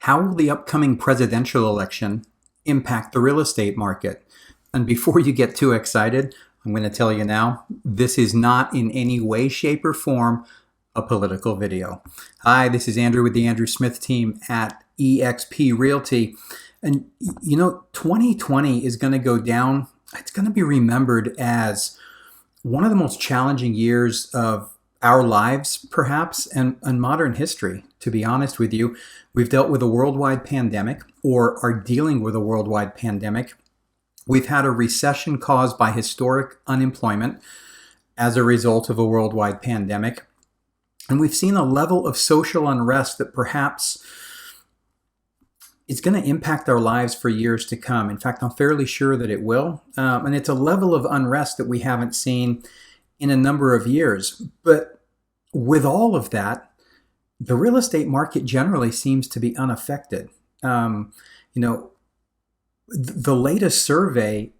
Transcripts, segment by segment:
How will the upcoming presidential election impact the real estate market? And before you get too excited, I'm going to tell you now, this is not in any way, shape, or form a political video. Hi, this is Andrew with the Andrew Smith team at eXp Realty. And 2020 is going to go down. It's going to be remembered as one of the most challenging years of our lives, perhaps, and modern history. To be honest with you, we've dealt with a worldwide pandemic, or are dealing with a worldwide pandemic. We've had a recession caused by historic unemployment as a result of a worldwide pandemic. And we've seen a level of social unrest that perhaps is going to impact our lives for years to come. In fact, I'm fairly sure that it will. And it's a level of unrest that we haven't seen in a number of years. But with all of that, the real estate market generally seems to be unaffected. The latest survey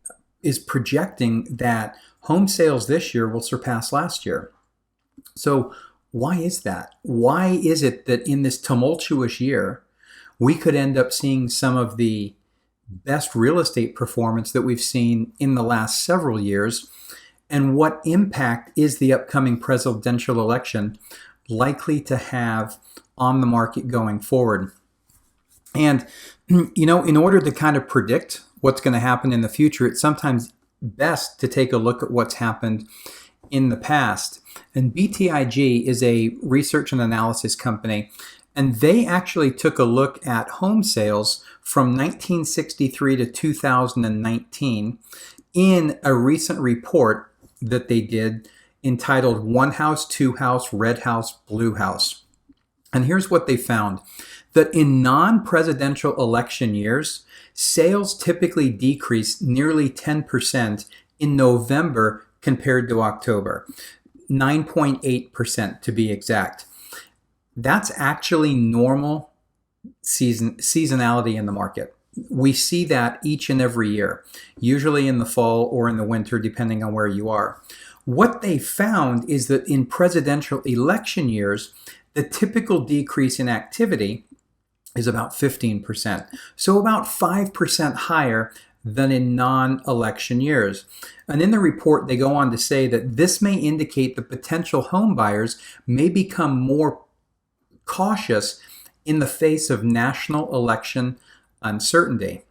is projecting that home sales this year will surpass last year. So why is that? Why is it that in this tumultuous year, we could end up seeing some of the best real estate performance that we've seen in the last several years? And what impact is the upcoming presidential election likely to have on the market going forward? And, in order to kind of predict what's going to happen in the future, it's sometimes best to take a look at what's happened in the past. And BTIG is a research and analysis company, and they actually took a look at home sales from 1963 to 2019 in a recent report that they did entitled One House, Two House, Red House, Blue House. And here's what they found: that in non-presidential election years, sales typically decrease nearly 10% in November compared to October, 9.8% to be exact. That's actually normal seasonality in the market. We see that each and every year, usually in the fall or in the winter, depending on where you are. What they found is that in presidential election years, the typical decrease in activity is about 15%. So about 5% higher than in non-election years. And in the report, they go on to say that this may indicate that potential home buyers may become more cautious in the face of national election uncertainty.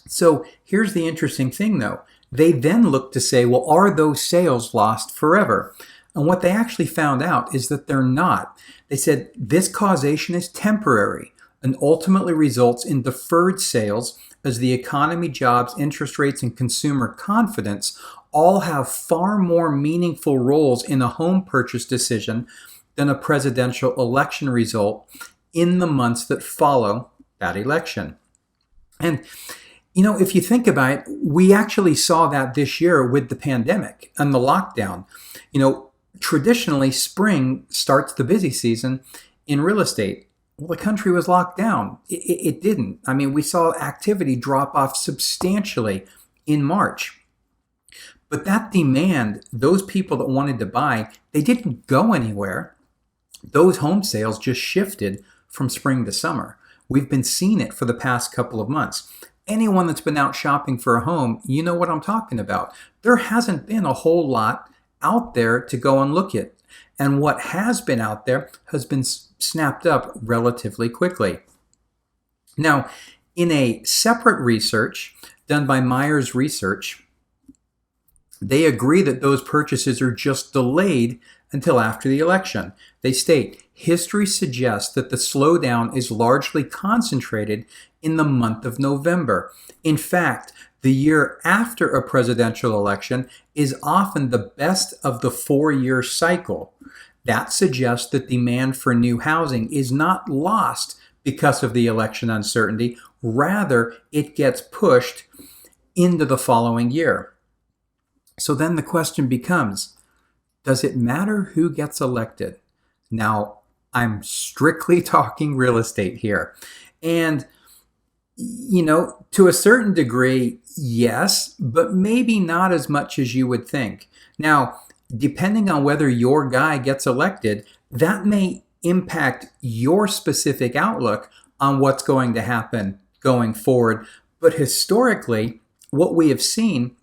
So here's the interesting thing, though. They then look to say, well, are those sales lost forever? And what they actually found out is that they're not. They said this causation is temporary and ultimately results in deferred sales as the economy, jobs, interest rates, and consumer confidence all have far more meaningful roles in a home purchase decision than a presidential election result in the months that follow that election. And if you think about it, we actually saw that this year with the pandemic and the lockdown. Traditionally, spring starts the busy season in real estate. Well, the country was locked down. It didn't. We saw activity drop off substantially in March. But that demand, those people that wanted to buy, they didn't go anywhere. Those home sales just shifted from spring to summer. We've been seeing it for the past couple of months. Anyone that's been out shopping for a home, you know what I'm talking about. There hasn't been a whole lot out there to go and look at. And what has been out there has been snapped up relatively quickly. Now, in a separate research done by Myers Research, they agree that those purchases are just delayed until after the election. They state, history suggests that the slowdown is largely concentrated in the month of November. In fact, the year after a presidential election is often the best of the 4-year cycle. That suggests that demand for new housing is not lost because of the election uncertainty. Rather, it gets pushed into the following year. So then the question becomes, does it matter who gets elected? Now, I'm strictly talking real estate here. And, to a certain degree, yes, but maybe not as much as you would think. Now, depending on whether your guy gets elected, that may impact your specific outlook on what's going to happen going forward. But historically, what we have seen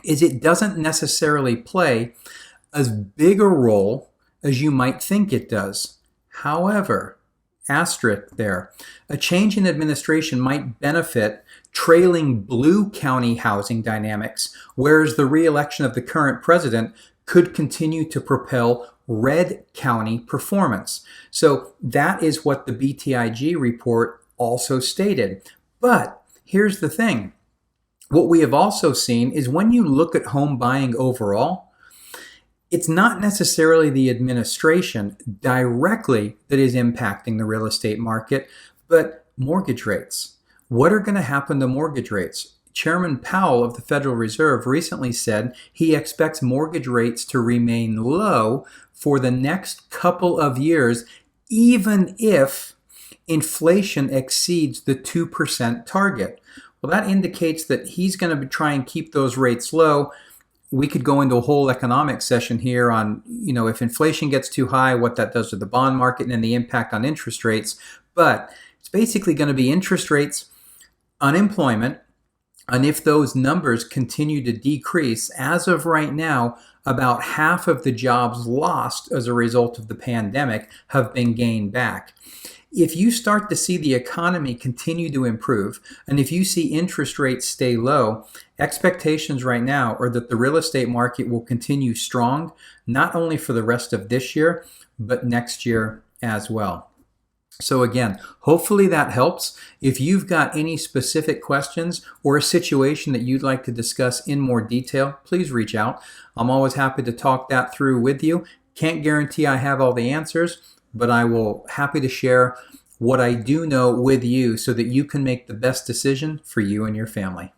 is it doesn't necessarily play as big a role as you might think it does. However, asterisk there, a change in administration might benefit trailing blue county housing dynamics, whereas the re-election of the current president could continue to propel red county performance. So that is what the BTIG report also stated. But here's the thing. What we have also seen is when you look at home buying overall, it's not necessarily the administration directly that is impacting the real estate market, but mortgage rates. What are going to happen to mortgage rates? Chairman Powell of the Federal Reserve recently said he expects mortgage rates to remain low for the next couple of years, even if inflation exceeds the 2% target. Well, that indicates that he's going to try and keep those rates low. We could go into a whole economic session here on, if inflation gets too high, what that does to the bond market and the impact on interest rates. But it's basically going to be interest rates, unemployment, and if those numbers continue to decrease, as of right now, about half of the jobs lost as a result of the pandemic have been gained back. If you start to see the economy continue to improve, and if you see interest rates stay low, expectations right now are that the real estate market will continue strong, not only for the rest of this year, but next year as well. So again, hopefully that helps. If you've got any specific questions or a situation that you'd like to discuss in more detail, please reach out. I'm always happy to talk that through with you. Can't guarantee I have all the answers, but I will happy to share what I do know with you so that you can make the best decision for you and your family.